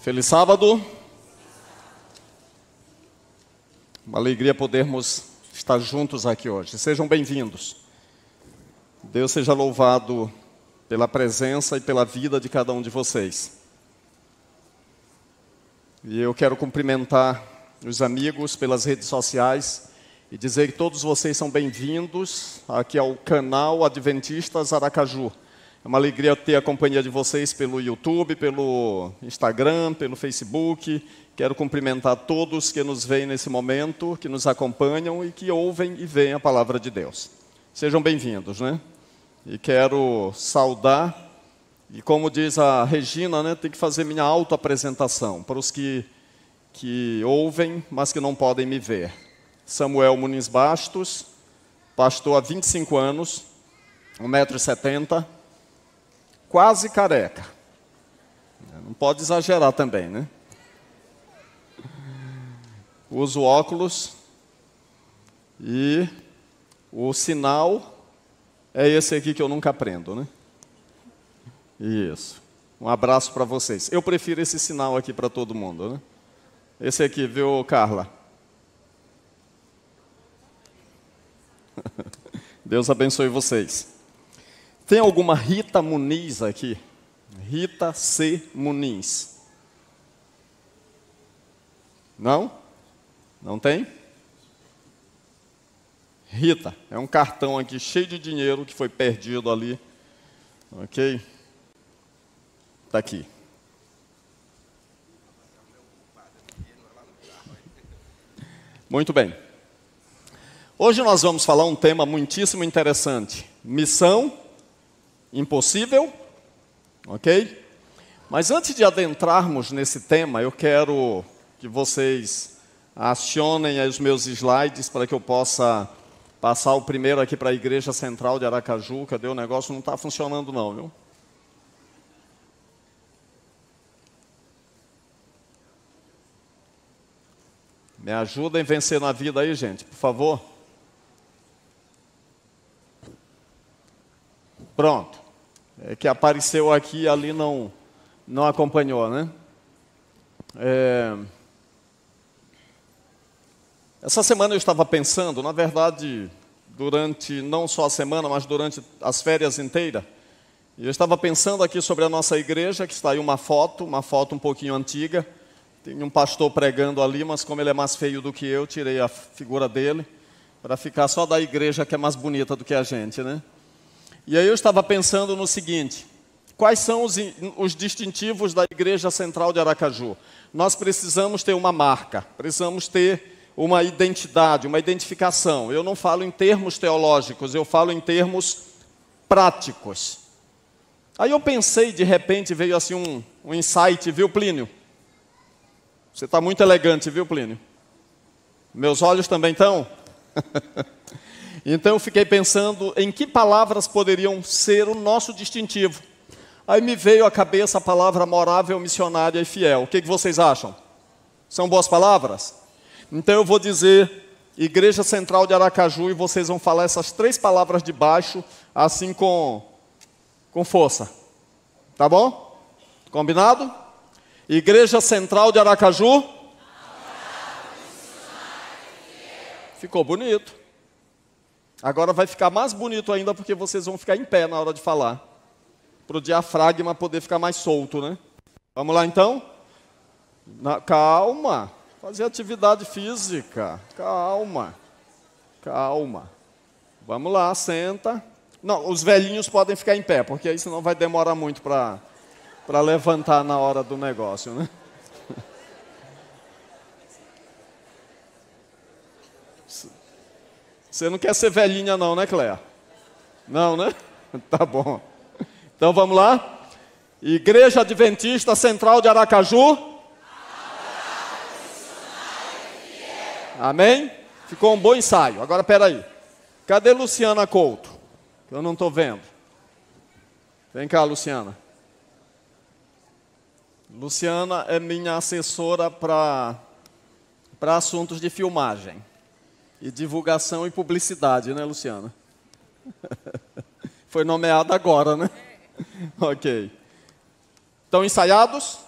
Feliz sábado. Uma alegria podermos estar juntos aqui hoje. Sejam bem-vindos. Deus seja louvado pela presença e pela vida de cada um de vocês. E eu quero cumprimentar os amigos pelas redes sociais e dizer que todos vocês são bem-vindos aqui ao canal Adventistas Aracaju. É uma alegria ter a companhia de vocês pelo YouTube, pelo Instagram, pelo Facebook. Quero cumprimentar todos que nos veem nesse momento, que nos acompanham e que ouvem e veem a palavra de Deus. Sejam bem-vindos, né? E quero saudar, e como diz a Regina, né, tem que fazer minha autoapresentação para os que ouvem, mas que não podem me ver. Samuel Muniz Bastos, pastor há 25 anos, 1,70 m, quase careca. Não pode exagerar também, né? Uso óculos e o sinal é esse aqui que eu nunca aprendo, né? Isso. Um abraço para vocês. Eu prefiro esse sinal aqui para todo mundo, né? Esse aqui, viu, Carla? Deus abençoe vocês. Tem alguma Rita Muniz aqui? Rita C. Muniz. Não? Não tem? Rita, é um cartão aqui cheio de dinheiro que foi perdido ali. Ok? Está aqui. Muito bem. Hoje nós vamos falar um tema muitíssimo interessante. Missão impossível, ok? Mas antes de adentrarmos nesse tema, eu quero que vocês acionem aí os meus slides para que eu possa passar o primeiro aqui para a Igreja Central de Aracaju. Cadê o negócio? Não está funcionando não, viu? Me ajudem a vencer na vida aí, gente, por favor. Pronto. É que apareceu aqui e ali não acompanhou, né? Essa semana eu estava pensando, na verdade, durante não só a semana, mas durante as férias inteiras, eu estava pensando aqui sobre a nossa igreja, que está aí uma foto um pouquinho antiga. Tem um pastor pregando ali, mas como ele é mais feio do que eu, tirei a figura dele, para ficar só da igreja que é mais bonita do que a gente, né? E aí eu estava pensando no seguinte: quais são os distintivos da Igreja Central de Aracaju? Nós precisamos ter uma marca, precisamos ter uma identidade, uma identificação. Eu não falo em termos teológicos, eu falo em termos práticos. Aí eu pensei, de repente veio assim um insight, viu, Plínio? Você está muito elegante, viu, Plínio? Meus olhos também estão? Então eu fiquei pensando em que palavras poderiam ser o nosso distintivo. Aí me veio à cabeça a palavra amorável, missionária e fiel. O que vocês acham? São boas palavras? Então eu vou dizer Igreja Central de Aracaju e vocês vão falar essas 3 palavras de baixo, assim com força. Tá bom? Combinado? Igreja Central de Aracaju. Ficou bonito. Agora vai ficar mais bonito ainda porque vocês vão ficar em pé na hora de falar. Para o diafragma poder ficar mais solto, né? Vamos lá então? Calma. Fazer atividade física. Calma. Vamos lá, senta. Não, os velhinhos podem ficar em pé, porque aí senão vai demorar muito para levantar na hora do negócio, né? Você não quer ser velhinha não, né, Cléa? Não, né? Tá bom. Então vamos lá. Igreja Adventista Central de Aracaju. Amém? Ficou um bom ensaio. Agora, espera aí. Cadê Luciana Couto? Eu não estou vendo. Vem cá, Luciana. Luciana é minha assessora para assuntos de filmagem. E divulgação e publicidade, né, Luciana? Foi nomeada agora, né? Ok. Estão ensaiados?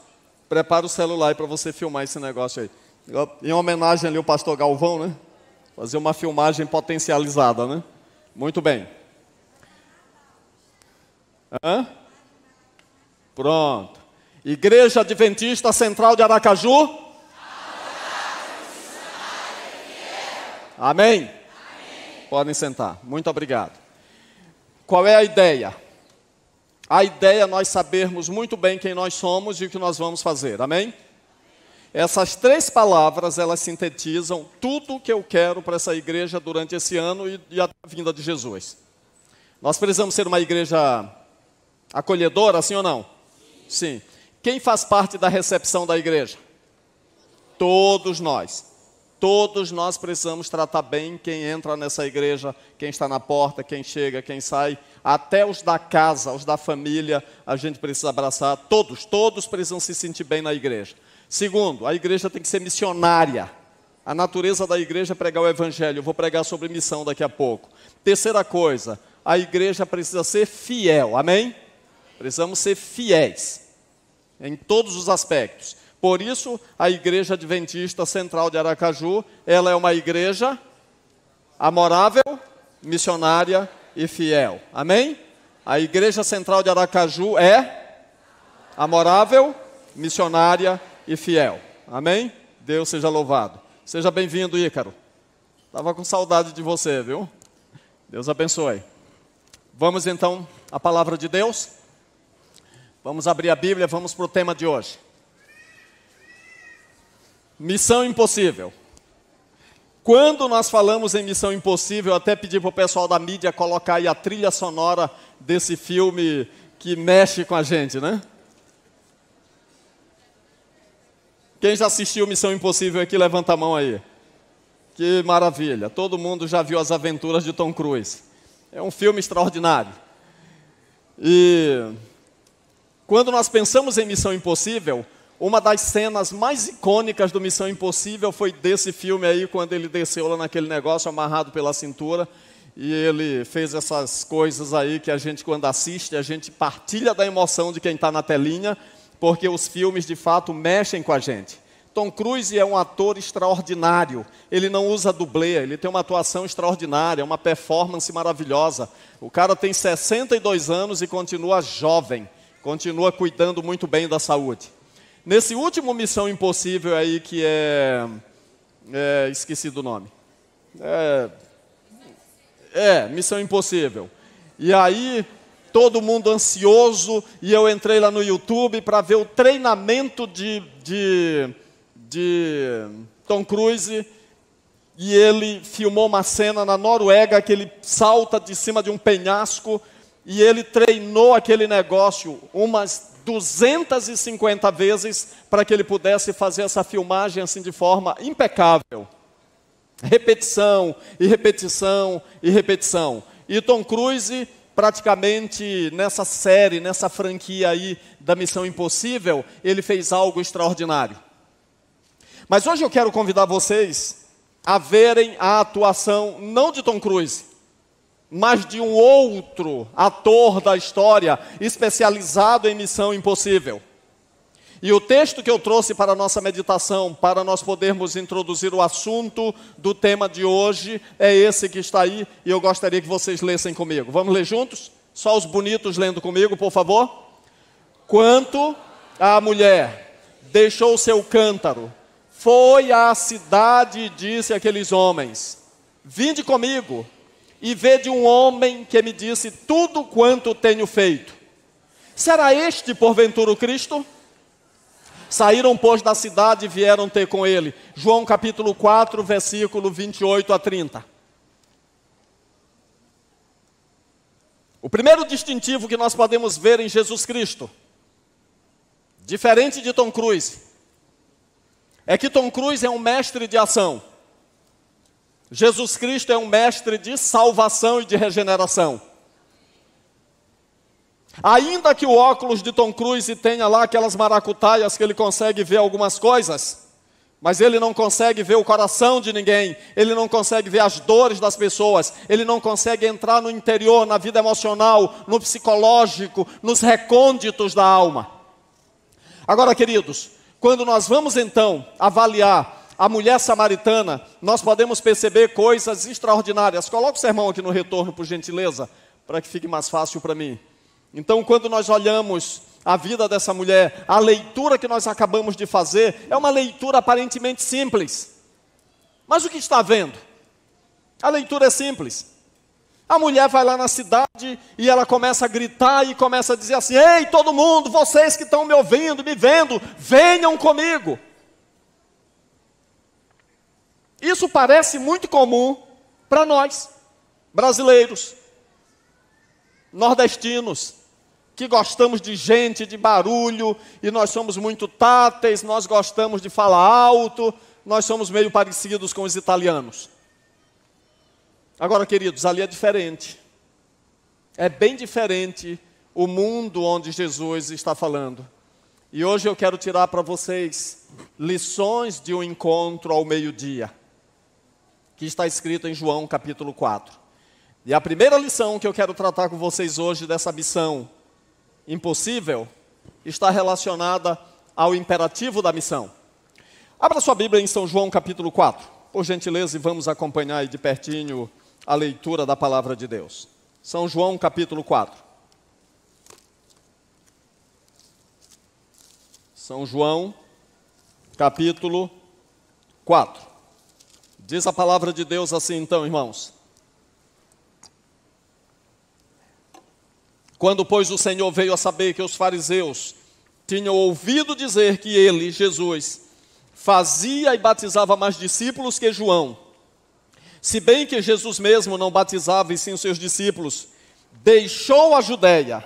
Prepara o celular aí para você filmar esse negócio aí. Em homenagem ali ao pastor Galvão, né? Fazer uma filmagem potencializada, né? Muito bem. Pronto. Igreja Adventista Central de Aracaju. Amém? Podem sentar. Muito obrigado. Qual é a ideia? A ideia é nós sabermos muito bem quem nós somos e o que nós vamos fazer. Amém? Essas 3 palavras, elas sintetizam tudo o que eu quero para essa igreja durante esse ano e a vinda de Jesus. Nós precisamos ser uma igreja acolhedora, sim ou não? Sim. Quem faz parte da recepção da igreja? Todos nós. Todos nós precisamos tratar bem quem entra nessa igreja, quem está na porta, quem chega, quem sai, até os da casa, os da família, a gente precisa abraçar. Todos precisam se sentir bem na igreja. Segundo, a igreja tem que ser missionária. A natureza da igreja é pregar o evangelho. Eu vou pregar sobre missão daqui a pouco. Terceira coisa, a igreja precisa ser fiel, amém? Precisamos ser fiéis em todos os aspectos. Por isso, a Igreja Adventista Central de Aracaju, ela é uma igreja amorável, missionária e fiel. Amém? A Igreja Central de Aracaju é amorável, missionária e fiel. Amém? Deus seja louvado. Seja bem-vindo, Ícaro. Estava com saudade de você, viu? Deus abençoe. Vamos então à palavra de Deus. Vamos abrir a Bíblia, vamos para o tema de hoje. Missão impossível. Quando nós falamos em missão impossível, eu até pedi para o pessoal da mídia colocar aí a trilha sonora desse filme que mexe com a gente, né? Quem já assistiu Missão Impossível aqui, levanta a mão aí. Que maravilha, todo mundo já viu as aventuras de Tom Cruise. É um filme extraordinário. E quando nós pensamos em Missão Impossível, uma das cenas mais icônicas do Missão Impossível foi desse filme aí, quando ele desceu lá naquele negócio amarrado pela cintura, e ele fez essas coisas aí que a gente, quando assiste, a gente partilha da emoção de quem está na telinha, porque os filmes, de fato, mexem com a gente. Tom Cruise é um ator extraordinário, ele não usa dublê, ele tem uma atuação extraordinária, uma performance maravilhosa. O cara tem 62 anos e continua jovem, continua cuidando muito bem da saúde. Nesse último Missão Impossível aí, que esqueci do nome. Missão Impossível. E aí, todo mundo ansioso, e eu entrei lá no YouTube para ver o treinamento de Tom Cruise, e ele filmou uma cena na Noruega, que ele salta de cima de um penhasco, e ele treinou aquele negócio umas 250 vezes para que ele pudesse fazer essa filmagem assim de forma impecável. Repetição, e repetição, e repetição. E Tom Cruise, praticamente nessa série, nessa franquia aí da Missão Impossível, ele fez algo extraordinário. Mas hoje eu quero convidar vocês a verem a atuação, não de Tom Cruise, mas de um outro ator da história, especializado em Missão Impossível. E o texto que eu trouxe para a nossa meditação, para nós podermos introduzir o assunto do tema de hoje, é esse que está aí, e eu gostaria que vocês lessem comigo. Vamos ler juntos? Só os bonitos lendo comigo, por favor. Quanto a mulher deixou seu cântaro, foi à cidade e disse àqueles homens: vinde comigo, e vede um homem que me disse tudo quanto tenho feito. Será este, porventura, o Cristo? Saíram, pois, da cidade e vieram ter com ele. João capítulo 4, versículo 28 a 30. O primeiro distintivo que nós podemos ver em Jesus Cristo, diferente de Tom Cruise, é que Tom Cruise é um mestre de ação. Jesus Cristo é um mestre de salvação e de regeneração. Ainda que o óculos de Tom Cruise tenha lá aquelas maracutaias que ele consegue ver algumas coisas, mas ele não consegue ver o coração de ninguém, ele não consegue ver as dores das pessoas, ele não consegue entrar no interior, na vida emocional, no psicológico, nos recônditos da alma. Agora, queridos, quando nós vamos então avaliar a mulher samaritana, nós podemos perceber coisas extraordinárias. Coloca o sermão aqui no retorno, por gentileza, para que fique mais fácil para mim. Então, quando nós olhamos a vida dessa mulher, a leitura que nós acabamos de fazer, é uma leitura aparentemente simples. Mas o que está vendo? A leitura é simples. A mulher vai lá na cidade e ela começa a gritar e começa a dizer assim: ei, todo mundo, vocês que estão me ouvindo, me vendo, venham comigo. Isso parece muito comum para nós, brasileiros, nordestinos, que gostamos de gente, de barulho, e nós somos muito táteis, nós gostamos de falar alto, nós somos meio parecidos com os italianos. Agora, queridos, ali é diferente. É bem diferente o mundo onde Jesus está falando. E hoje eu quero tirar para vocês lições de um encontro ao meio-dia, que está escrito em João capítulo 4. E a primeira lição que eu quero tratar com vocês hoje dessa missão impossível está relacionada ao imperativo da missão. Abra sua Bíblia em São João capítulo 4, por gentileza, e vamos acompanhar aí de pertinho a leitura da palavra de Deus. São João capítulo 4. São João capítulo 4. Diz a palavra de Deus assim então, irmãos. Quando, pois, o Senhor veio a saber que os fariseus tinham ouvido dizer que ele, Jesus, fazia e batizava mais discípulos que João, se bem que Jesus mesmo não batizava e sim os seus discípulos, deixou a Judéia,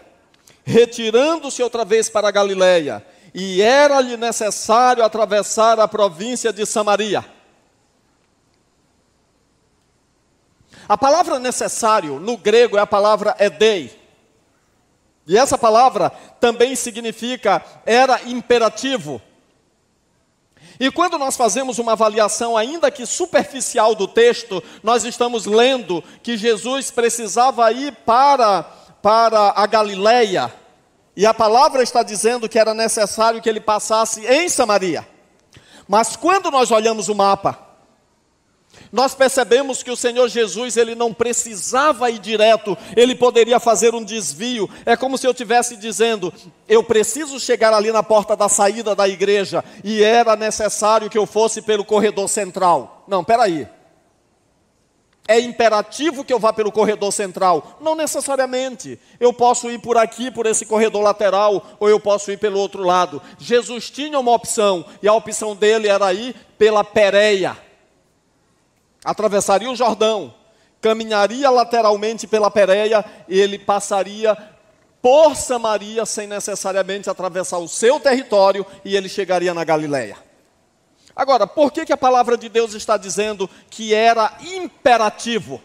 retirando-se outra vez para a Galiléia, e era-lhe necessário atravessar a província de Samaria. A palavra necessário no grego é a palavra edei. E essa palavra também significa era imperativo. E quando nós fazemos uma avaliação, ainda que superficial do texto, nós estamos lendo que Jesus precisava ir para a Galiléia. E a palavra está dizendo que era necessário que ele passasse em Samaria. Mas quando nós olhamos o mapa, nós percebemos que o Senhor Jesus, ele não precisava ir direto, ele poderia fazer um desvio. É como se eu estivesse dizendo, eu preciso chegar ali na porta da saída da igreja, e era necessário que eu fosse pelo corredor central. Não, peraí. É imperativo que eu vá pelo corredor central? Não necessariamente. Eu posso ir por aqui, por esse corredor lateral, ou eu posso ir pelo outro lado. Jesus tinha uma opção, e a opção dele era ir pela Pérea. Atravessaria o Jordão, caminharia lateralmente pela Pérea, e ele passaria por Samaria, sem necessariamente atravessar o seu território, e ele chegaria na Galiléia. Agora, por que a palavra de Deus está dizendo que era imperativo?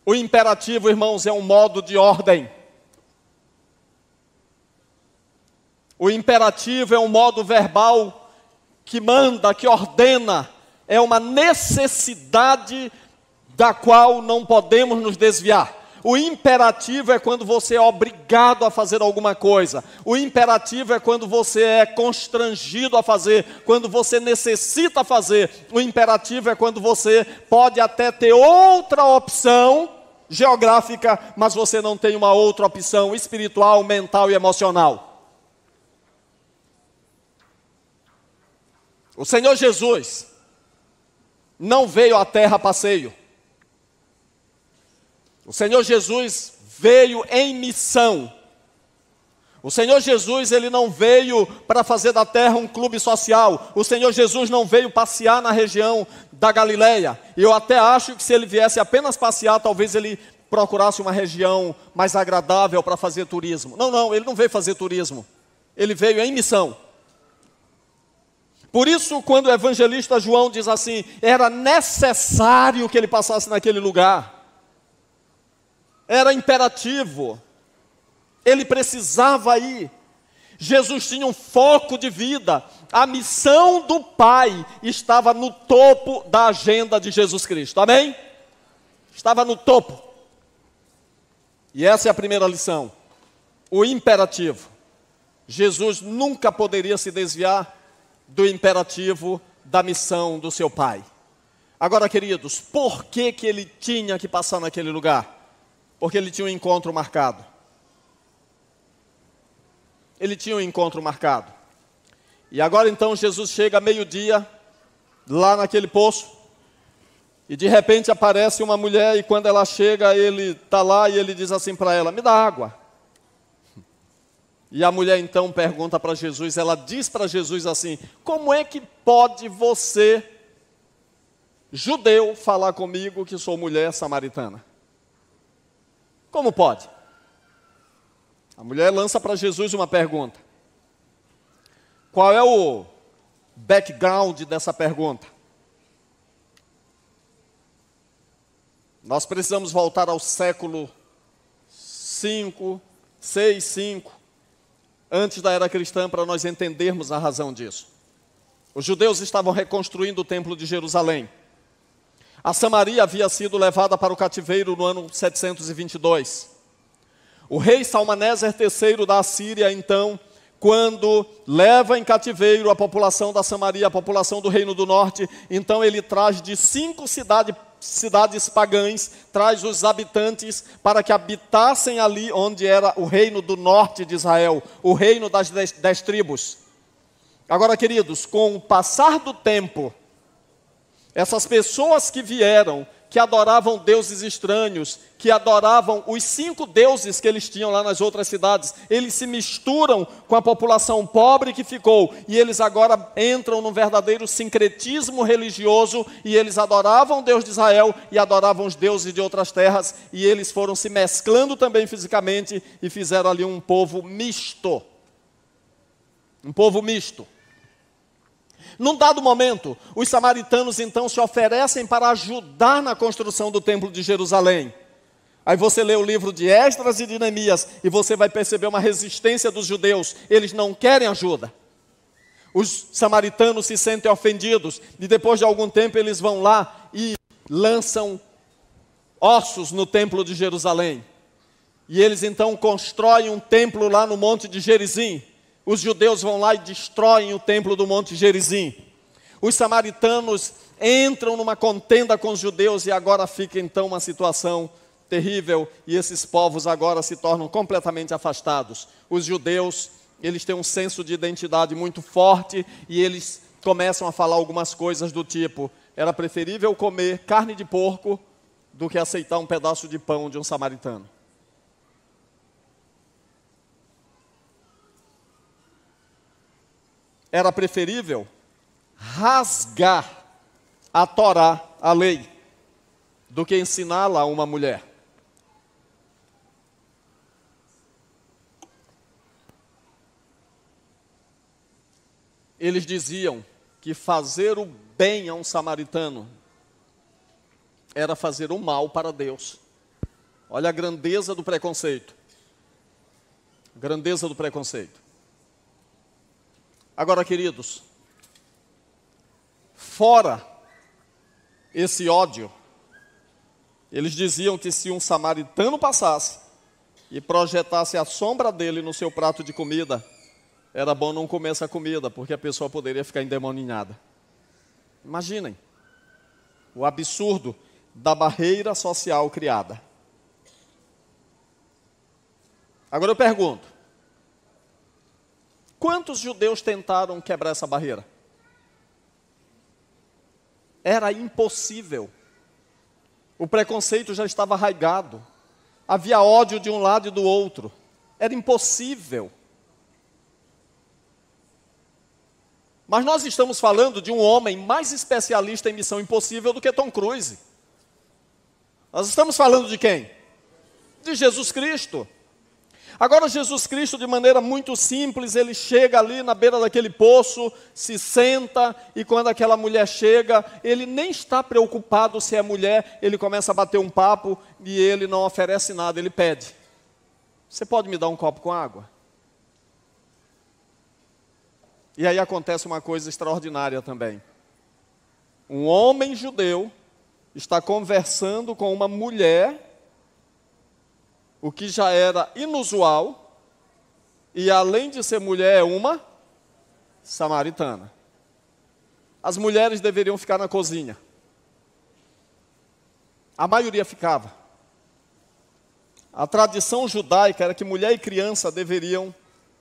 O imperativo, irmãos, é um modo de ordem. O imperativo é um modo verbal que manda, que ordena, é uma necessidade da qual não podemos nos desviar. O imperativo é quando você é obrigado a fazer alguma coisa. O imperativo é quando você é constrangido a fazer, quando você necessita fazer. O imperativo é quando você pode até ter outra opção geográfica, mas você não tem uma outra opção espiritual, mental e emocional. O Senhor Jesus não veio à terra a passeio. O Senhor Jesus veio em missão. O Senhor Jesus, ele não veio para fazer da terra um clube social. O Senhor Jesus não veio passear na região da Galiléia. E eu até acho que se ele viesse apenas passear, talvez ele procurasse uma região mais agradável para fazer turismo. Não, ele não veio fazer turismo. Ele veio em missão. Por isso, quando o evangelista João diz assim, era necessário que ele passasse naquele lugar. Era imperativo. Ele precisava ir. Jesus tinha um foco de vida. A missão do Pai estava no topo da agenda de Jesus Cristo. Amém? Estava no topo. E essa é a primeira lição. O imperativo. Jesus nunca poderia se desviar do imperativo da missão do seu Pai. Agora, queridos, por que ele tinha que passar naquele lugar? Porque ele tinha um encontro marcado. Ele tinha um encontro marcado. E agora então Jesus chega meio-dia, lá naquele poço, e de repente aparece uma mulher, e quando ela chega, ele está lá e ele diz assim para ela: me dá água. E a mulher então pergunta para Jesus, ela diz para Jesus assim: como é que pode você, judeu, falar comigo que sou mulher samaritana? Como pode? A mulher lança para Jesus uma pergunta. Qual é o background dessa pergunta? Nós precisamos voltar ao século 5, 6, 5, antes da era cristã, para nós entendermos a razão disso. Os judeus estavam reconstruindo o templo de Jerusalém. A Samaria havia sido levada para o cativeiro no ano 722. O rei Salmaneser III da Assíria, então, quando leva em cativeiro a população da Samaria, a população do Reino do Norte, então ele traz de 5 cidades pagãs, traz os habitantes para que habitassem ali onde era o reino do norte de Israel, o reino das 10 tribos. Agora, queridos, com o passar do tempo, essas pessoas que vieram, que adoravam deuses estranhos, que adoravam os 5 deuses que eles tinham lá nas outras cidades, eles se misturam com a população pobre que ficou, e eles agora entram num verdadeiro sincretismo religioso, e eles adoravam o Deus de Israel e adoravam os deuses de outras terras, e eles foram se mesclando também fisicamente e fizeram ali um povo misto. Um povo misto. Num dado momento, os samaritanos então se oferecem para ajudar na construção do templo de Jerusalém. Aí você lê o livro de Esdras e de Neemias e você vai perceber uma resistência dos judeus. Eles não querem ajuda. Os samaritanos se sentem ofendidos e depois de algum tempo eles vão lá e lançam ossos no templo de Jerusalém. E eles então constroem um templo lá no Monte de Gerizim. Os judeus vão lá e destroem o templo do Monte Gerizim. Os samaritanos entram numa contenda com os judeus e agora fica então uma situação terrível e esses povos agora se tornam completamente afastados. Os judeus, eles têm um senso de identidade muito forte e eles começam a falar algumas coisas do tipo: era preferível comer carne de porco do que aceitar um pedaço de pão de um samaritano. Era preferível rasgar a Torá, a lei, do que ensiná-la a uma mulher. Eles diziam que fazer o bem a um samaritano era fazer o mal para Deus. Olha a grandeza do preconceito. Grandeza do preconceito. Agora, queridos, fora esse ódio, eles diziam que se um samaritano passasse e projetasse a sombra dele no seu prato de comida, era bom não comer essa comida, porque a pessoa poderia ficar endemoninhada. Imaginem o absurdo da barreira social criada. Agora eu pergunto, quantos judeus tentaram quebrar essa barreira? Era impossível. O preconceito já estava arraigado. Havia ódio de um lado e do outro. Era impossível. Mas nós estamos falando de um homem mais especialista em missão impossível do que Tom Cruise. Nós estamos falando de quem? De Jesus Cristo. Agora Jesus Cristo, de maneira muito simples, ele chega ali na beira daquele poço, se senta, e quando aquela mulher chega, ele nem está preocupado se é mulher, ele começa a bater um papo e ele não oferece nada, ele pede: você pode me dar um copo com água? E aí acontece uma coisa extraordinária também. Um homem judeu está conversando com uma mulher. o que já era inusual, e além de ser mulher, é uma samaritana. As mulheres deveriam ficar na cozinha. A maioria ficava. A tradição judaica era que mulher e criança deveriam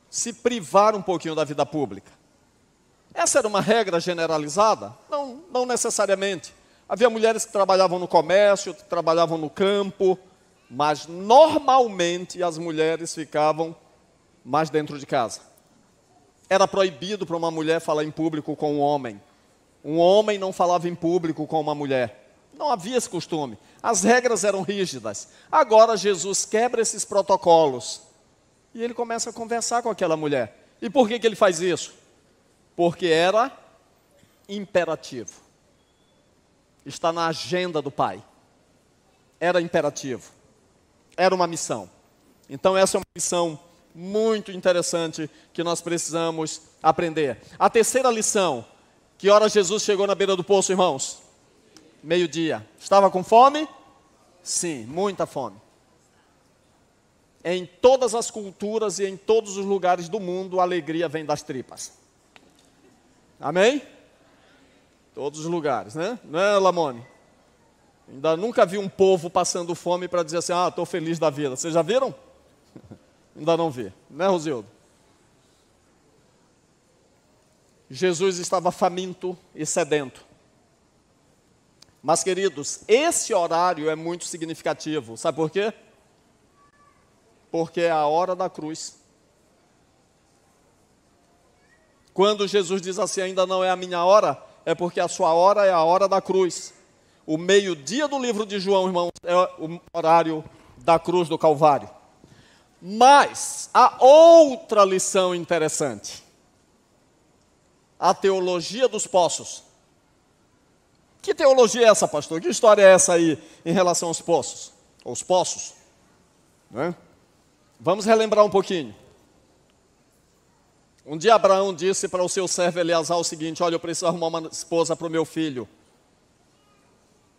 se privar um pouquinho da vida pública. Essa era uma regra generalizada? Não necessariamente. Havia mulheres que trabalhavam no comércio, que trabalhavam no campo, mas normalmente as mulheres ficavam mais dentro de casa. Era proibido para uma mulher falar em público com um homem. Um homem não falava em público com uma mulher. Não havia esse costume. As regras eram rígidas. Agora Jesus quebra esses protocolos. E ele começa a conversar com aquela mulher. E por que ele faz isso? Porque era imperativo. Está na agenda do Pai. Era imperativo. Era uma missão. Então essa é uma missão muito interessante que nós precisamos aprender. A terceira lição. Que hora Jesus chegou na beira do poço, irmãos? Meio-dia. Estava com fome? Sim, muita fome. Em todas as culturas e em todos os lugares do mundo, a alegria vem das tripas. Amém? Todos os lugares, né? Não é, Lamone? Ainda nunca vi um povo passando fome para dizer assim, estou feliz da vida. Vocês já viram? Ainda não vi. Né, Rosildo? Jesus estava faminto e sedento. Mas, queridos, esse horário é muito significativo. Sabe por quê? Porque é a hora da cruz. Quando Jesus diz assim, ainda não é a minha hora, é porque a sua hora é a hora da cruz. O meio-dia do livro de João, irmãos, é o horário da cruz do Calvário. Mas, há outra lição interessante. A teologia dos poços. Que teologia é essa, pastor? Que história é essa aí em relação aos poços? Os poços? Né? Vamos relembrar um pouquinho. Um dia Abraão disse para o seu servo Eleazar o seguinte, olha, eu preciso arrumar uma esposa para o meu filho.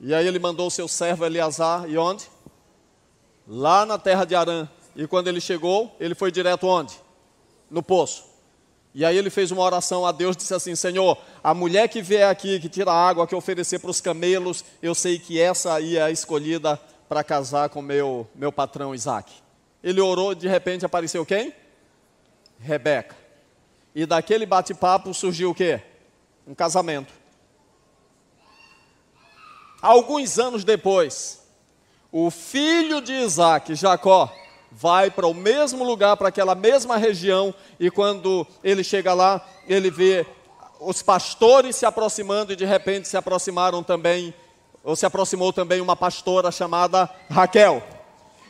E aí ele mandou o seu servo Eleazar, e onde? Lá na terra de Harã. E quando ele chegou, ele foi direto onde? No poço. E aí ele fez uma oração a Deus, disse assim, Senhor, a mulher que vier aqui, que tira a água, que oferecer para os camelos, eu sei que essa aí é a escolhida para casar com meu patrão Isaac. Ele orou, de repente apareceu quem? Rebeca. E daquele bate-papo surgiu o quê? Um casamento. Alguns anos depois, o filho de Isaac, Jacó, vai para o mesmo lugar, para aquela mesma região, e quando ele chega lá, ele vê os pastores se aproximando, e de repente se aproximaram também, ou se aproximou também uma pastora chamada Raquel.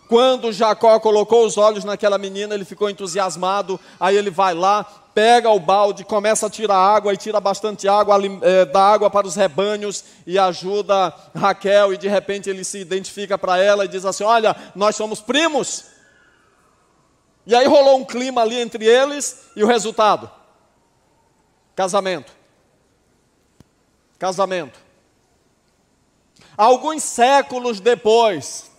Quando Jacó colocou os olhos naquela menina, ele ficou entusiasmado, aí ele vai lá, pega o balde, começa a tirar água, e tira bastante água, dá água para os rebanhos, e ajuda Raquel, e de repente ele se identifica para ela, e diz assim, olha, nós somos primos. E aí rolou um clima ali entre eles, e o resultado? Casamento. Casamento. Alguns séculos depois,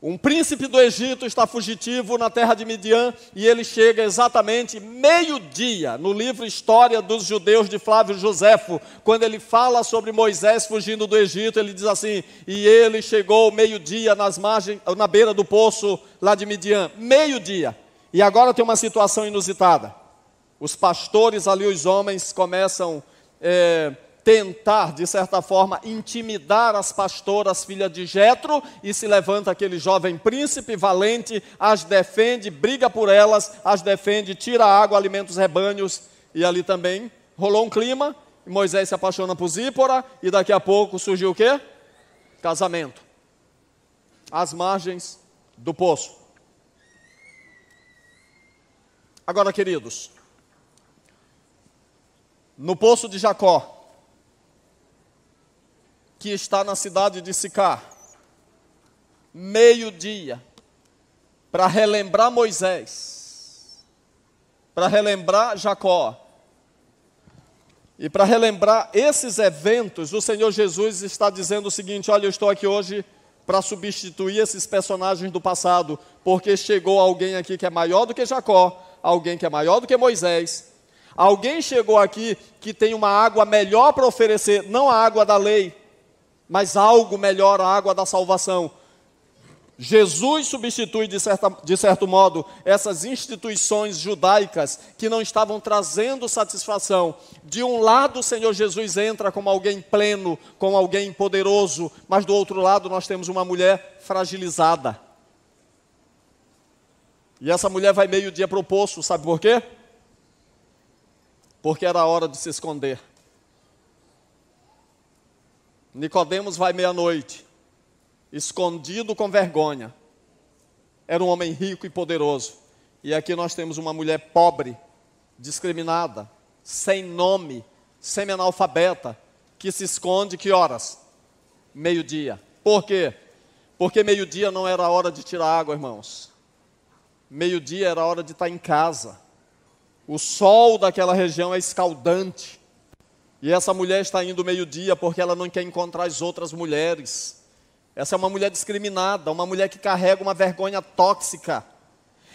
um príncipe do Egito está fugitivo na terra de Midian, e ele chega exatamente meio-dia, no livro História dos Judeus de Flávio Joséfo, quando ele fala sobre Moisés fugindo do Egito, ele diz assim, e ele chegou meio-dia na beira do poço lá de Midian, meio-dia. E agora tem uma situação inusitada. Os pastores ali, os homens, começam tentar, de certa forma, intimidar as pastoras, filhas de Jetro, e se levanta aquele jovem príncipe valente, as defende, briga por elas, as defende, tira água, alimenta os rebanhos, e ali também rolou um clima, e Moisés se apaixona por Zípora, e daqui a pouco surgiu o quê? Casamento. Às margens do poço. Agora, queridos, no poço de Jacó, que está na cidade de Sicar, meio-dia, para relembrar Moisés, para relembrar Jacó, e para relembrar esses eventos, o Senhor Jesus está dizendo o seguinte, olha, eu estou aqui hoje para substituir esses personagens do passado, porque chegou alguém aqui que é maior do que Jacó, alguém que é maior do que Moisés, alguém chegou aqui que tem uma água melhor para oferecer, não a água da lei, mas algo melhor, a água da salvação. Jesus substitui, de certo modo, essas instituições judaicas que não estavam trazendo satisfação. De um lado, o Senhor Jesus entra como alguém pleno, como alguém poderoso, mas do outro lado nós temos uma mulher fragilizada. E essa mulher vai meio-dia para o poço, sabe por quê? Porque era a hora de se esconder. Nicodemos vai meia-noite, escondido com vergonha. Era um homem rico e poderoso. E aqui nós temos uma mulher pobre, discriminada, sem nome, semi-analfabeta, que se esconde que horas? Meio-dia. Por quê? Porque meio-dia não era a hora de tirar água, irmãos. Meio-dia era a hora de estar em casa. O sol daquela região é escaldante. E essa mulher está indo meio-dia porque ela não quer encontrar as outras mulheres. Essa é uma mulher discriminada, uma mulher que carrega uma vergonha tóxica.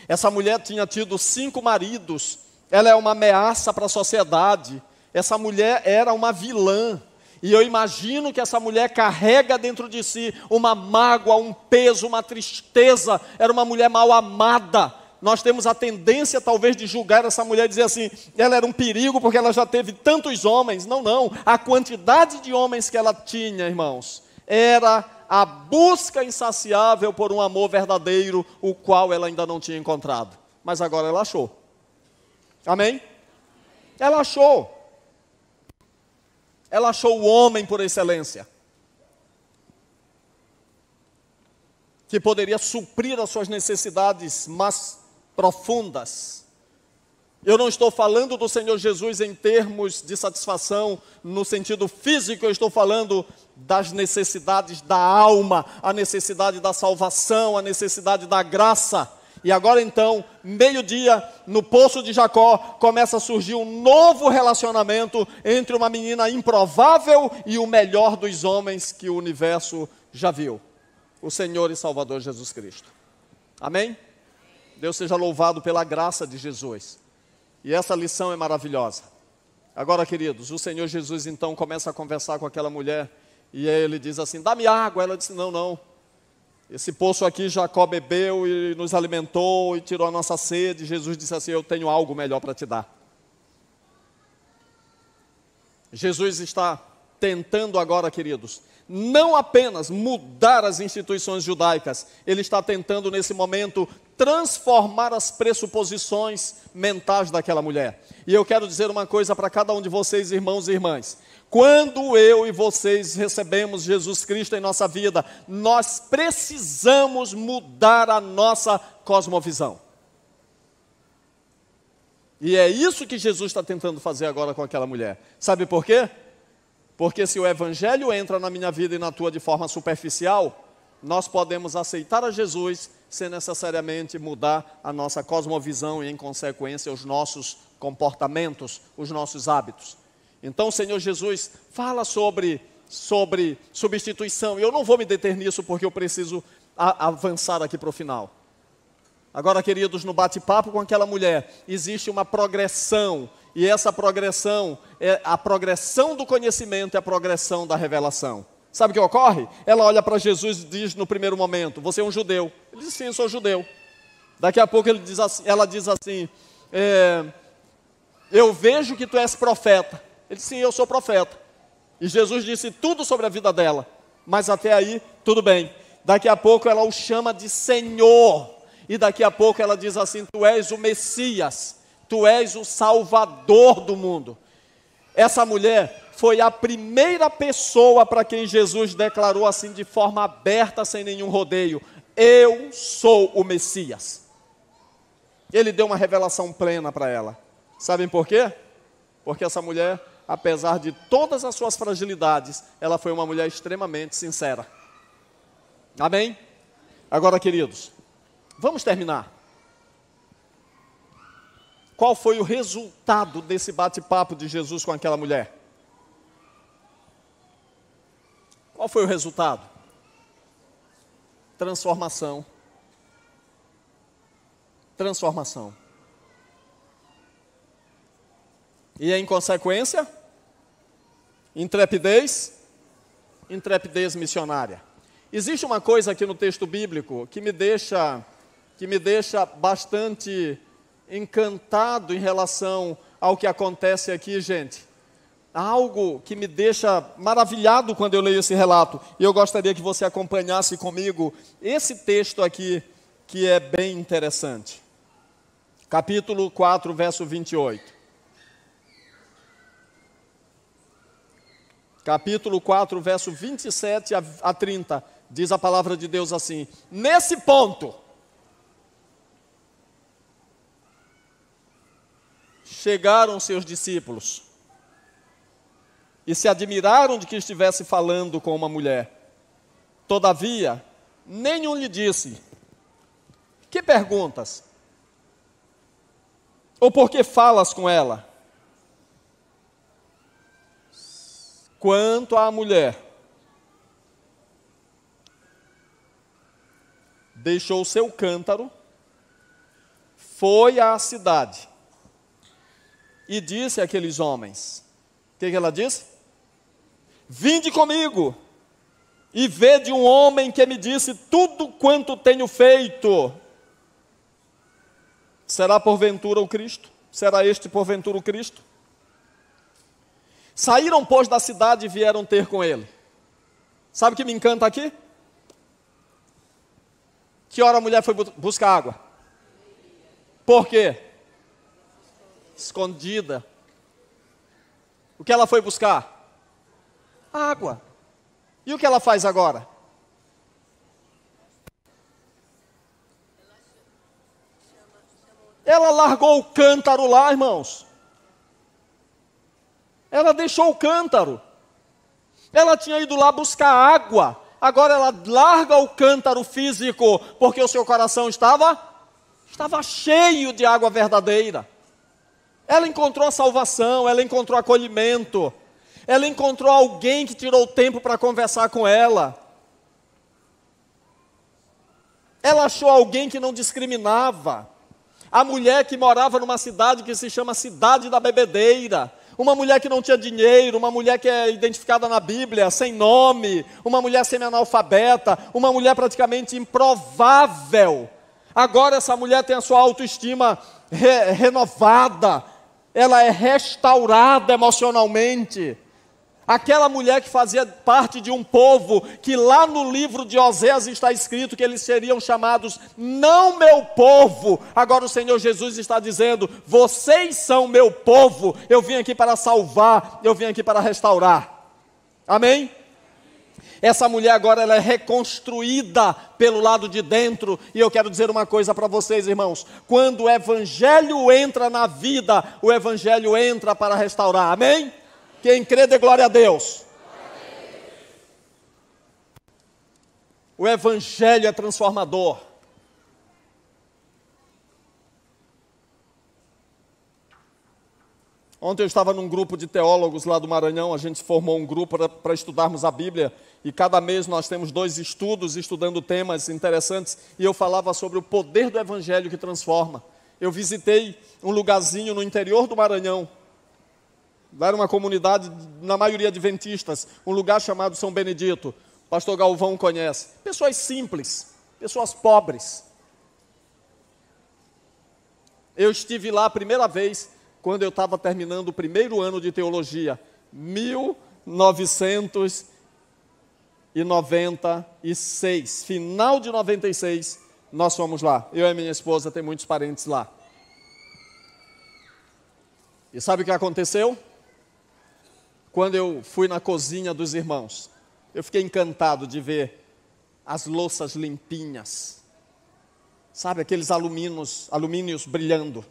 Essa mulher tinha tido 5 maridos, ela é uma ameaça para a sociedade. Essa mulher era uma vilã. E eu imagino que essa mulher carrega dentro de si uma mágoa, um peso, uma tristeza. Era uma mulher mal amada. Nós temos a tendência talvez de julgar essa mulher e dizer assim, ela era um perigo porque ela já teve tantos homens. Não, não. A quantidade de homens que ela tinha, irmãos, era a busca insaciável por um amor verdadeiro, o qual ela ainda não tinha encontrado. Mas agora ela achou. Amém? Ela achou. Ela achou o homem por excelência, que poderia suprir as suas necessidades mais profundas. Eu não estou falando do Senhor Jesus em termos de satisfação no sentido físico, eu estou falando das necessidades da alma, a necessidade da salvação, a necessidade da graça. E agora então, meio-dia, no poço de Jacó, começa a surgir um novo relacionamento entre uma menina improvável e o melhor dos homens que o universo já viu. O Senhor e Salvador Jesus Cristo. Amém? Deus seja louvado pela graça de Jesus. E essa lição é maravilhosa. Agora, queridos, o Senhor Jesus então começa a conversar com aquela mulher. E aí ele diz assim, dá-me água. Ela disse, não, não. Esse poço aqui Jacó bebeu e nos alimentou e tirou a nossa sede. Jesus disse assim, eu tenho algo melhor para te dar. Jesus está tentando agora, queridos, não apenas mudar as instituições judaicas, ele está tentando nesse momento transformar as pressuposições mentais daquela mulher. E eu quero dizer uma coisa para cada um de vocês, irmãos e irmãs. Quando eu e vocês recebemos Jesus Cristo em nossa vida, nós precisamos mudar a nossa cosmovisão. E é isso que Jesus está tentando fazer agora com aquela mulher. Sabe por quê? Porque se o Evangelho entra na minha vida e na tua de forma superficial, nós podemos aceitar a Jesus sem necessariamente mudar a nossa cosmovisão e, em consequência, os nossos comportamentos, os nossos hábitos. Então, o Senhor Jesus fala sobre substituição. E eu não vou me deter nisso porque eu preciso avançar aqui para o final. Agora, queridos, no bate-papo com aquela mulher, existe uma progressão. E essa progressão é a progressão do conhecimento, é a progressão da revelação. Sabe o que ocorre? Ela olha para Jesus e diz no primeiro momento, você é um judeu. Ele diz, sim, eu sou judeu. Daqui a pouco ela diz assim, eu vejo que tu és profeta. Ele disse, sim, eu sou profeta. E Jesus disse tudo sobre a vida dela. Mas até aí, tudo bem. Daqui a pouco ela o chama de Senhor. E daqui a pouco ela diz assim, tu és o Messias. Tu és o Salvador do mundo. Essa mulher foi a primeira pessoa para quem Jesus declarou assim de forma aberta, sem nenhum rodeio. Eu sou o Messias. Ele deu uma revelação plena para ela. Sabem por quê? Porque essa mulher, apesar de todas as suas fragilidades, ela foi uma mulher extremamente sincera. Amém? Agora, queridos, vamos terminar. Qual foi o resultado desse bate-papo de Jesus com aquela mulher? Qual foi o resultado? Transformação. Transformação. E em consequência, intrepidez, intrepidez missionária. Existe uma coisa aqui no texto bíblico que me deixa bastante encantado em relação ao que acontece aqui, gente. Algo que me deixa maravilhado quando eu leio esse relato. E eu gostaria que você acompanhasse comigo esse texto aqui, que é bem interessante. Capítulo 4, verso 28. Capítulo 4, verso 27 a 30. Diz a palavra de Deus assim: nesse ponto, chegaram seus discípulos e se admiraram de que estivesse falando com uma mulher. Todavia, nenhum lhe disse: que perguntas? Ou por que falas com ela? Quanto à mulher, deixou seu cântaro, foi à cidade e disse àqueles homens: o que ela disse? Vinde comigo e vede um homem que me disse tudo quanto tenho feito. Será porventura o Cristo? Será este porventura o Cristo? Saíram, pois, da cidade e vieram ter com ele. Sabe o que me encanta aqui? Que hora a mulher foi buscar água? Por quê? Escondida. O que ela foi buscar? Água. E o que ela faz agora? Ela largou o cântaro lá, irmãos. Ela deixou o cântaro. Ela tinha ido lá buscar água. Agora ela larga o cântaro físico, porque o seu coração estava cheio de água verdadeira. Ela encontrou a salvação, ela encontrou acolhimento. Ela encontrou alguém que tirou tempo para conversar com ela. Ela achou alguém que não discriminava. A mulher que morava numa cidade que se chama Cidade da Bebedeira. Uma mulher que não tinha dinheiro, uma mulher que é identificada na Bíblia, sem nome, uma mulher semi-analfabeta, uma mulher praticamente improvável. Agora essa mulher tem a sua autoestima renovada, ela é restaurada emocionalmente. Aquela mulher que fazia parte de um povo, que lá no livro de Oséias está escrito que eles seriam chamados não meu povo. Agora o Senhor Jesus está dizendo: vocês são meu povo, eu vim aqui para salvar, eu vim aqui para restaurar. Amém? Essa mulher agora ela é reconstruída pelo lado de dentro. E eu quero dizer uma coisa para vocês, irmãos: quando o Evangelho entra na vida, o Evangelho entra para restaurar. Amém? Quem crê, dê glória a Deus. O Evangelho é transformador. Ontem eu estava num grupo de teólogos lá do Maranhão. A gente formou um grupo para estudarmos a Bíblia. E cada mês nós temos 2 estudos, estudando temas interessantes. E eu falava sobre o poder do Evangelho que transforma. Eu visitei um lugarzinho no interior do Maranhão. Lá era uma comunidade, na maioria adventistas, um lugar chamado São Benedito. O pastor Galvão conhece. Pessoas simples, pessoas pobres. Eu estive lá a primeira vez, quando eu estava terminando o primeiro ano de teologia, 1996. Final de 96, nós fomos lá. Eu e minha esposa, tem muitos parentes lá. E sabe o que aconteceu? Quando eu fui na cozinha dos irmãos, eu fiquei encantado de ver as louças limpinhas, sabe, aqueles alumínios brilhando,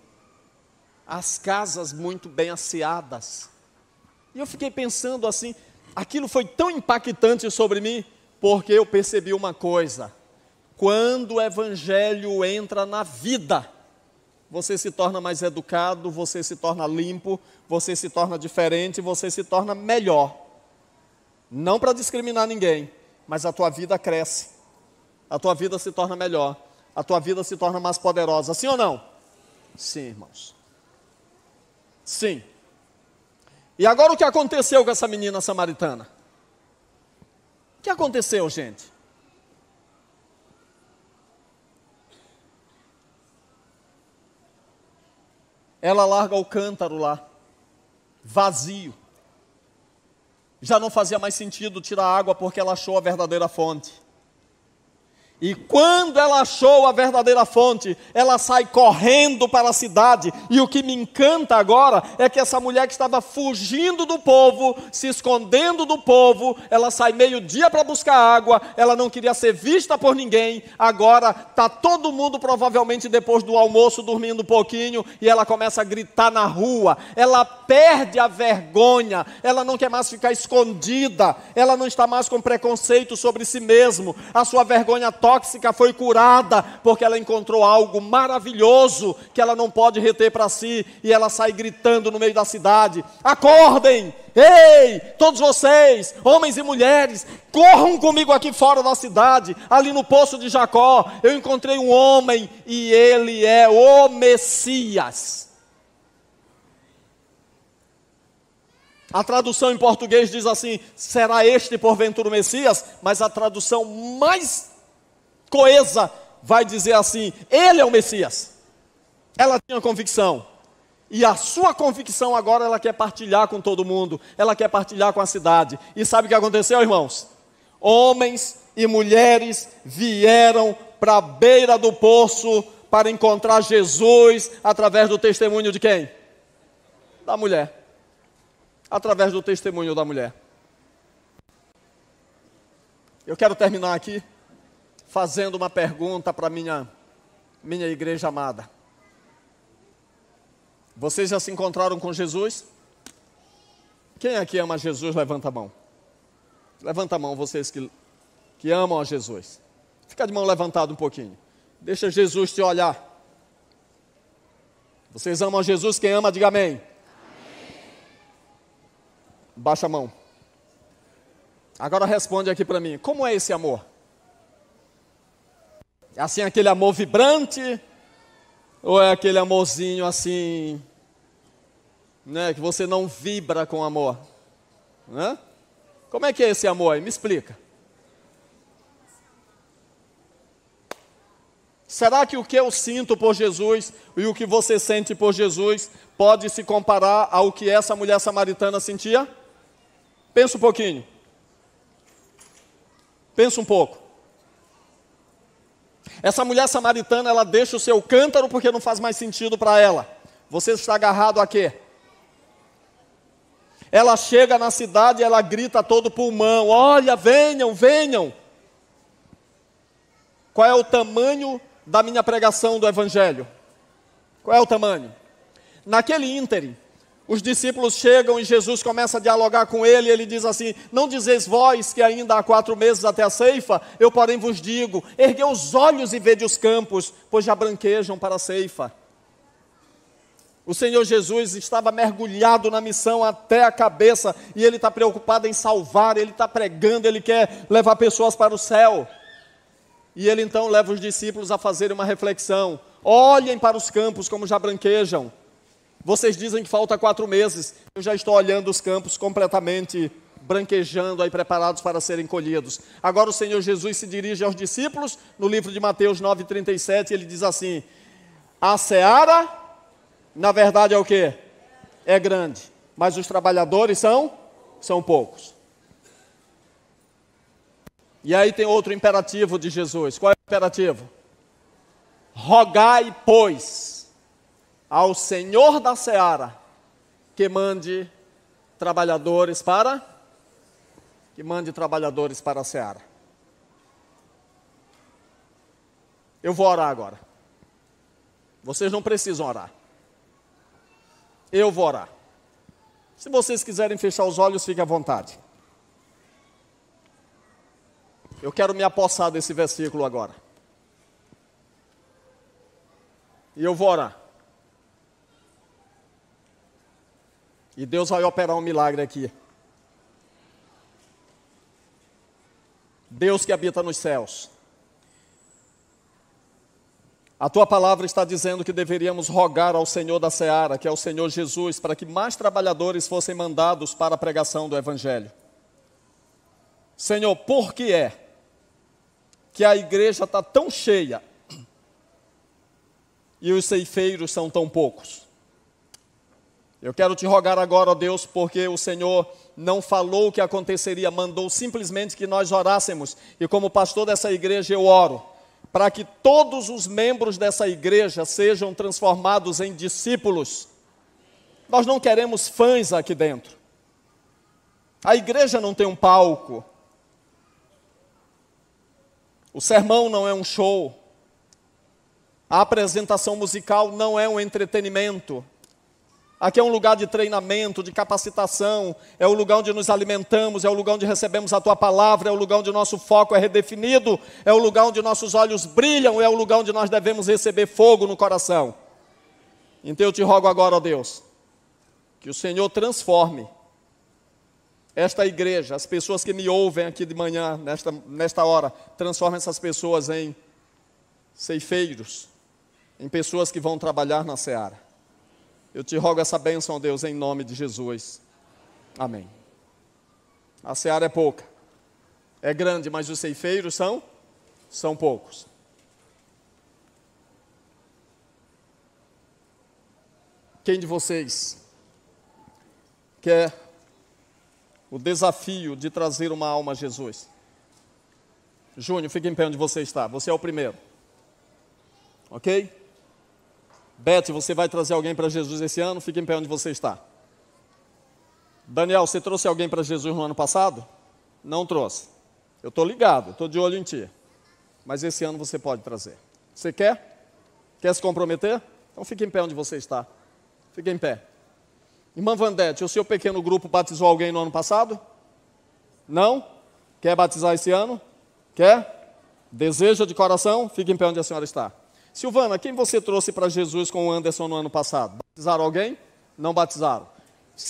as casas muito bem asseadas. E eu fiquei pensando assim, aquilo foi tão impactante sobre mim, porque eu percebi uma coisa: quando o Evangelho entra na vida, você se torna mais educado, você se torna limpo, você se torna diferente, você se torna melhor. Não para discriminar ninguém, mas a tua vida cresce. a tua vida se torna melhor, a tua vida se torna mais poderosa. Sim ou não? Sim, irmãos. Sim. E agora o que aconteceu com essa menina samaritana? O que aconteceu, gente? Ela larga o cântaro lá, vazio. Já não fazia mais sentido tirar água porque ela achou a verdadeira fonte. E quando ela achou a verdadeira fonte, ela sai correndo para a cidade. E o que me encanta agora é que essa mulher que estava fugindo do povo, se escondendo do povo, ela sai meio-dia para buscar água, ela não queria ser vista por ninguém. Agora está todo mundo provavelmente depois do almoço dormindo um pouquinho e ela começa a gritar na rua. Ela perde a vergonha, ela não quer mais ficar escondida, ela não está mais com preconceito sobre si mesma. A sua vergonha tóxica foi curada, porque ela encontrou algo maravilhoso que ela não pode reter para si, e ela sai gritando no meio da cidade: acordem, ei, todos vocês, homens e mulheres, corram comigo aqui fora da cidade, ali no poço de Jacó, eu encontrei um homem, e ele é o Messias. A tradução em português diz assim: será este porventura o Messias? Mas a tradução mais coesa vai dizer assim: ele é o Messias. Ela tinha convicção, e a sua convicção agora ela quer partilhar com todo mundo, ela quer partilhar com a cidade. E sabe o que aconteceu, irmãos? Homens e mulheres vieram para a beira do poço para encontrar Jesus através do testemunho de quem? Da mulher. Através do testemunho da mulher. Eu quero terminar aqui fazendo uma pergunta para minha igreja amada. Vocês já se encontraram com Jesus? Quem aqui ama Jesus, levanta a mão. Levanta a mão, vocês que amam a Jesus. Fica de mão levantada um pouquinho. Deixa Jesus te olhar. Vocês amam a Jesus? Quem ama, diga amém. Baixa a mão. Agora responde aqui para mim: como é esse amor? É assim aquele amor vibrante? Ou é aquele amorzinho assim, né, que você não vibra com amor? Né? Como é que é esse amor aí? Me explica. Será que o que eu sinto por Jesus e o que você sente por Jesus pode se comparar ao que essa mulher samaritana sentia? Pensa um pouquinho. Pensa um pouco. Essa mulher samaritana, ela deixa o seu cântaro porque não faz mais sentido para ela. Você está agarrado a quê? Ela chega na cidade e ela grita a todo pulmão: olha, venham, venham. Qual é o tamanho da minha pregação do Evangelho? Qual é o tamanho? Naquele ínterim, os discípulos chegam e Jesus começa a dialogar com ele, e ele diz assim: não dizeis vós que ainda há 4 meses até a ceifa? Eu porém vos digo, erguei os olhos e vede os campos, pois já branquejam para a ceifa. O Senhor Jesus estava mergulhado na missão até a cabeça, e ele está preocupado em salvar, ele está pregando, ele quer levar pessoas para o céu. E ele então leva os discípulos a fazerem uma reflexão: olhem para os campos como já branquejam. Vocês dizem que falta 4 meses, eu já estou olhando os campos completamente branquejando, aí preparados para serem colhidos. Agora o Senhor Jesus se dirige aos discípulos, no livro de Mateus 9,37, ele diz assim: a seara, na verdade é o quê? É grande, mas os trabalhadores são poucos. E aí tem outro imperativo de Jesus. Qual é o imperativo? Rogai, pois, ao Senhor da seara que mande trabalhadores para a seara. Eu vou orar agora. Vocês não precisam orar. Eu vou orar. Se vocês quiserem fechar os olhos, fiquem à vontade. Eu quero me apossar desse versículo agora. E eu vou orar. E Deus vai operar um milagre aqui. Deus que habita nos céus, A tua palavra está dizendo que deveríamos rogar ao Senhor da Seara, que é o Senhor Jesus, para que mais trabalhadores fossem mandados para a pregação do Evangelho. Senhor, por que é que a igreja está tão cheia e os ceifeiros são tão poucos? Eu quero te rogar agora, ó Deus, porque o Senhor não falou o que aconteceria, mandou simplesmente que nós orássemos. E como pastor dessa igreja eu oro para que todos os membros dessa igreja sejam transformados em discípulos. Nós não queremos fãs aqui dentro. A igreja não tem um palco. O sermão não é um show. A apresentação musical não é um entretenimento. Aqui é um lugar de treinamento, de capacitação, é o lugar onde nos alimentamos, é o lugar onde recebemos a Tua palavra, é o lugar onde o nosso foco é redefinido, é o lugar onde nossos olhos brilham, é o lugar onde nós devemos receber fogo no coração. Então eu te rogo agora, ó Deus, que o Senhor transforme esta igreja, as pessoas que me ouvem aqui de manhã, nesta hora, transforme essas pessoas em ceifeiros, em pessoas que vão trabalhar na seara. Eu te rogo essa bênção, ó Deus, em nome de Jesus. Amém. A seara é pouca. É grande, mas os ceifeiros são poucos. Quem de vocês quer o desafio de trazer uma alma a Jesus? Júnior, fique em pé onde você está. Você é o primeiro. Ok? Beth, você vai trazer alguém para Jesus esse ano? Fique em pé onde você está. Daniel, você trouxe alguém para Jesus no ano passado? Não trouxe. Eu estou ligado, estou de olho em ti. Mas esse ano você pode trazer. Você quer? Quer se comprometer? Então fique em pé onde você está. Fique em pé. Irmã Vandete, o seu pequeno grupo batizou alguém no ano passado? Não? Quer batizar esse ano? Quer? Deseja de coração? Fique em pé onde a senhora está. Silvana, quem você trouxe para Jesus com o Anderson no ano passado? Batizaram alguém? Não batizaram.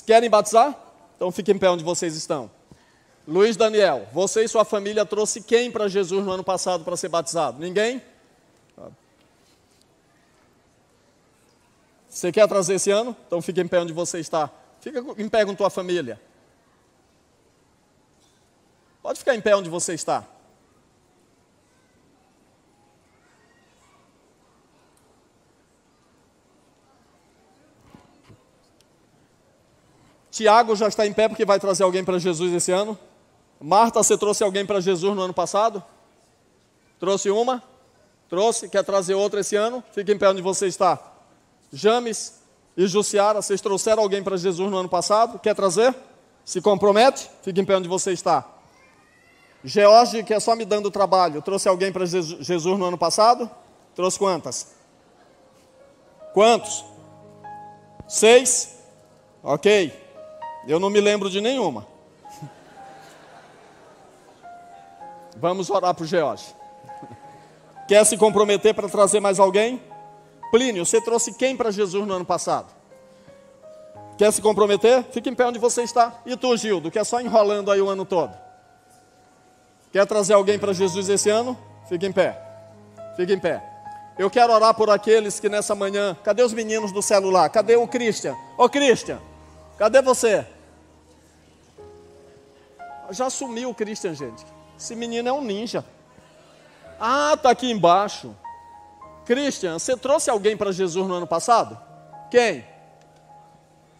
Querem batizar? Então fiquem em pé onde vocês estão. Luiz Daniel, você e sua família trouxe quem para Jesus no ano passado para ser batizado? Ninguém? Você quer trazer esse ano? Então fique em pé onde você está. Fica em pé com tua família. Pode ficar em pé onde você está. Tiago já está em pé porque vai trazer alguém para Jesus esse ano. Marta, você trouxe alguém para Jesus no ano passado? Trouxe uma? Trouxe, quer trazer outra esse ano? Fique em pé onde você está. James e Jussiara, vocês trouxeram alguém para Jesus no ano passado? Quer trazer? Se compromete? Fique em pé onde você está. George, que é só me dando trabalho, trouxe alguém para Jesus no ano passado? Trouxe quantas? Quantos? 6? Ok. Eu não me lembro de nenhuma. Vamos orar para o George. Quer se comprometer para trazer mais alguém? Plínio, você trouxe quem para Jesus no ano passado? Quer se comprometer? Fique em pé onde você está. E tu, Gildo, que é só enrolando aí o ano todo? Quer trazer alguém para Jesus esse ano? Fique em pé. Fique em pé. Eu quero orar por aqueles que nessa manhã... Cadê os meninos do celular? Cadê o Christian? Ô Christian, cadê você? Já sumiu o Christian, gente. Esse menino é um ninja. Ah, tá aqui embaixo. Christian, você trouxe alguém para Jesus no ano passado? Quem?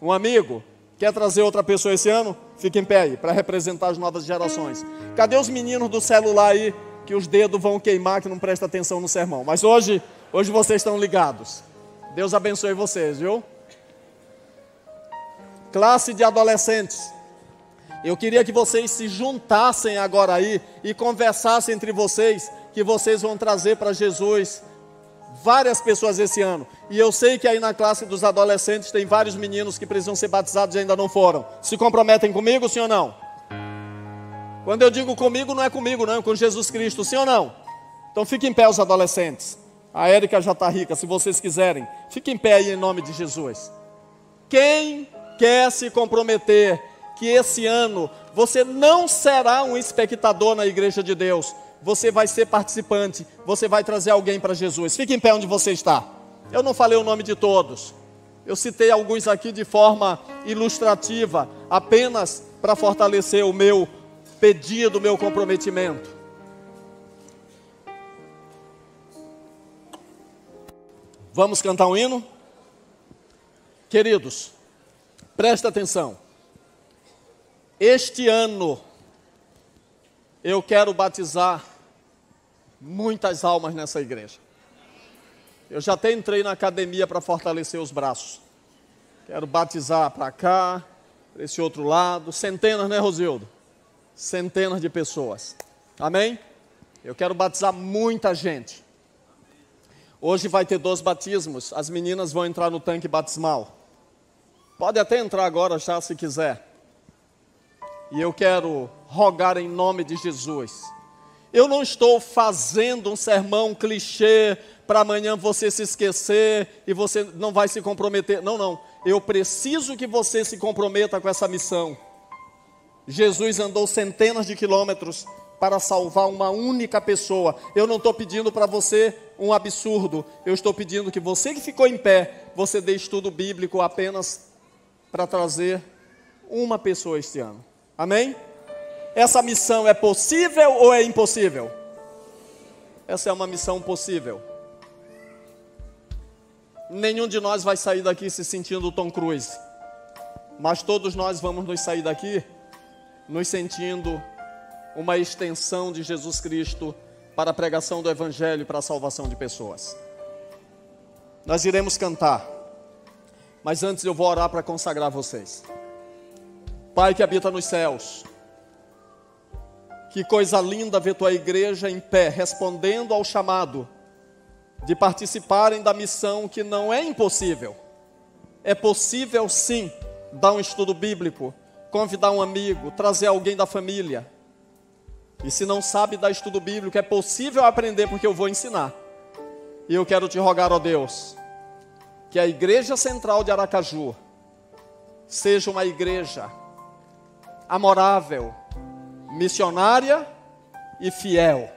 Um amigo? Quer trazer outra pessoa esse ano? Fique em pé aí, para representar as novas gerações. Cadê os meninos do celular aí, que os dedos vão queimar, que não presta atenção no sermão? Mas hoje vocês estão ligados. Deus abençoe vocês, viu? Classe de adolescentes. Eu queria que vocês se juntassem agora aí e conversassem entre vocês, que vocês vão trazer para Jesus várias pessoas esse ano. E eu sei que aí na classe dos adolescentes tem vários meninos que precisam ser batizados e ainda não foram. Se comprometem comigo, sim ou não? Quando eu digo comigo, não é comigo, não, é com Jesus Cristo, sim ou não? Então fiquem em pé os adolescentes. A Érica já está rica, se vocês quiserem. Fiquem em pé aí em nome de Jesus. Quem quer se comprometer que esse ano você não será um espectador na igreja de Deus, você vai ser participante, você vai trazer alguém para Jesus. Fique em pé onde você está. Eu não falei o nome de todos. Eu citei alguns aqui de forma ilustrativa, apenas para fortalecer o meu pedido, o meu comprometimento. Vamos cantar um hino? Queridos, presta atenção. Este ano, eu quero batizar muitas almas nessa igreja. Eu já até entrei na academia para fortalecer os braços. Quero batizar para cá, para esse outro lado, centenas, né, Rosildo? Centenas de pessoas. Amém? Eu quero batizar muita gente. Hoje vai ter 2 batismos, as meninas vão entrar no tanque batismal. Pode até entrar agora já se quiser. E eu quero rogar em nome de Jesus. Eu não estou fazendo um sermão clichê para amanhã você se esquecer e você não vai se comprometer. Não, não. Eu preciso que você se comprometa com essa missão. Jesus andou centenas de quilômetros para salvar uma única pessoa. Eu não estou pedindo para você um absurdo. Eu estou pedindo que você que ficou em pé, você dê estudo bíblico apenas para trazer uma pessoa este ano. Amém? Essa missão é possível ou é impossível? Essa é uma missão possível. Nenhum de nós vai sair daqui se sentindo Tom Cruise. Mas todos nós vamos nos sair daqui nos sentindo uma extensão de Jesus Cristo para a pregação do Evangelho e para a salvação de pessoas. Nós iremos cantar, mas antes eu vou orar para consagrar vocês. Pai que habita nos céus, que coisa linda ver tua igreja em pé, respondendo ao chamado de participarem da missão que não é impossível. É possível sim dar um estudo bíblico, convidar um amigo, trazer alguém da família. E se não sabe dar estudo bíblico, é possível aprender porque eu vou ensinar. E eu quero te rogar, ó Deus, que a Igreja Central de Aracaju seja uma igreja amorável, missionária e fiel.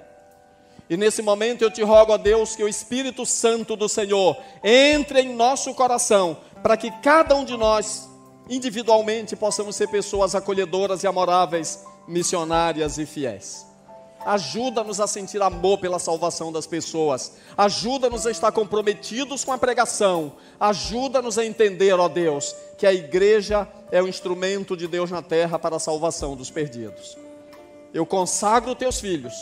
E nesse momento eu te rogo, ó Deus, que o Espírito Santo do Senhor entre em nosso coração, para que cada um de nós, individualmente, possamos ser pessoas acolhedoras e amoráveis, missionárias e fiéis. Ajuda-nos a sentir amor pela salvação das pessoas. Ajuda-nos a estar comprometidos com a pregação. Ajuda-nos a entender, ó Deus, que a igreja é o instrumento de Deus na terra para a salvação dos perdidos. Eu consagro teus filhos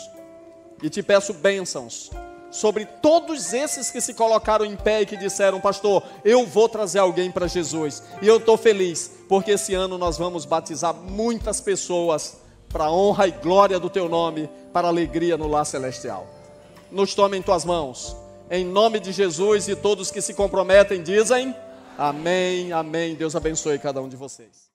e te peço bênçãos sobre todos esses que se colocaram em pé e que disseram: pastor, eu vou trazer alguém para Jesus. E eu estou feliz, porque esse ano nós vamos batizar muitas pessoas para a honra e glória do teu nome, para a alegria no lar celestial. Nos tome em tuas mãos, em nome de Jesus, e todos que se comprometem dizem amém, amém. Deus abençoe cada um de vocês.